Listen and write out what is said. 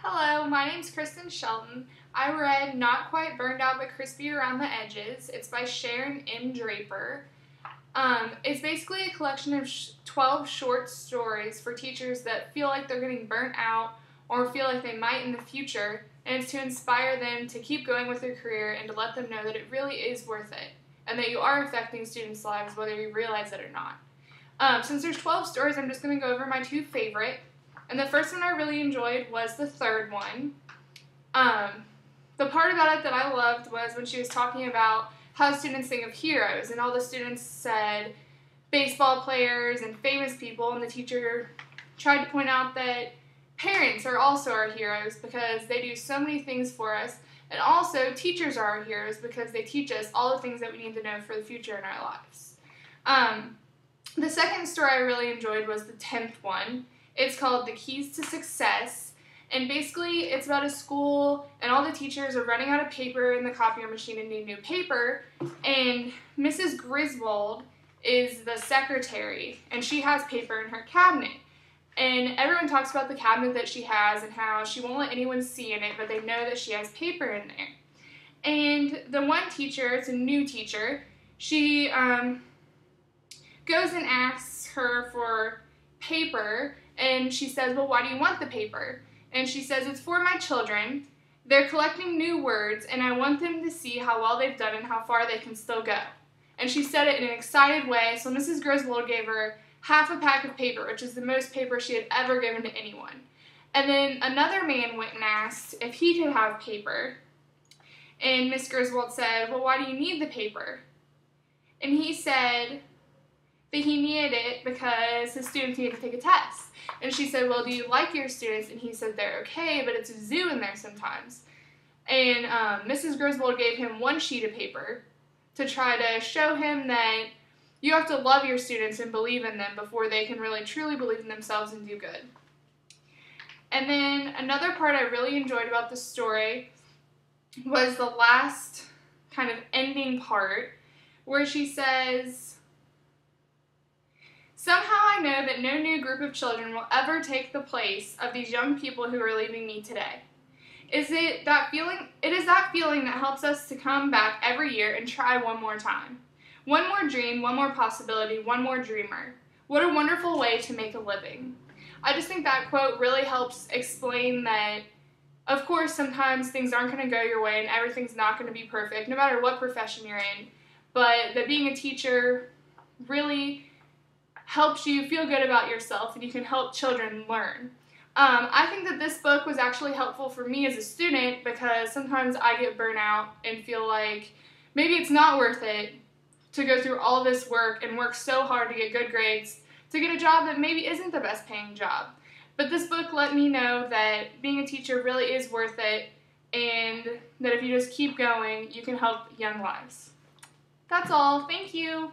Hello, my name's Kristen Shelton. I read Not Quite Burned Out but Crispy Around the Edges. It's by Sharon M. Draper. It's basically a collection of 12 short stories for teachers that feel like they're getting burnt out or feel like they might in the future, and it's to inspire them to keep going with their career and to let them know that it really is worth it and that you are affecting students' lives whether you realize it or not. Since there's 12 stories, I'm just going to go over my two favorite. And the first one I really enjoyed was the third one. The part about it that I loved was when she was talking about how students think of heroes, and all the students said baseball players and famous people, and the teacher tried to point out that parents are also our heroes because they do so many things for us, and also teachers are our heroes because they teach us all the things that we need to know for the future in our lives. The second story I really enjoyed was the 10th one. It's called The Keys to Success, and basically it's about a school and all the teachers are running out of paper in the copier machine and need new paper, and Mrs. Griswold is the secretary, and she has paper in her cabinet. And everyone talks about the cabinet that she has and how she won't let anyone see in it, but they know that she has paper in there. And the one teacher, it's a new teacher, she goes and asks her for paper, and she says, well, why do you want the paper? And she says, it's for my children. They're collecting new words, and I want them to see how well they've done and how far they can still go. And she said it in an excited way, so Mrs. Griswold gave her half a pack of paper, which is the most paper she had ever given to anyone. And then another man went and asked if he could have paper. And Miss Griswold said, well, why do you need the paper? And he said that he needed it because his students needed to take a test. And she said, well, do you like your students? And he said, they're okay, but it's a zoo in there sometimes. And Mrs. Griswold gave him one sheet of paper to try to show him that you have to love your students and believe in them before they can really truly believe in themselves and do good. And then another part I really enjoyed about the story was the last kind of ending part where she says, somehow I know that no new group of children will ever take the place of these young people who are leaving me today. It is that feeling that helps us to come back every year and try one more time. One more dream, one more possibility, one more dreamer. What a wonderful way to make a living. I just think that quote really helps explain that, of course, sometimes things aren't going to go your way and everything's not going to be perfect, no matter what profession you're in, but that being a teacher really helps you feel good about yourself and you can help children learn. I think that this book was actually helpful for me as a student because sometimes I get burnt out and feel like maybe it's not worth it to go through all this work and work so hard to get good grades to get a job that maybe isn't the best paying job. But this book let me know that being a teacher really is worth it and that if you just keep going, you can help young lives. That's all. Thank you.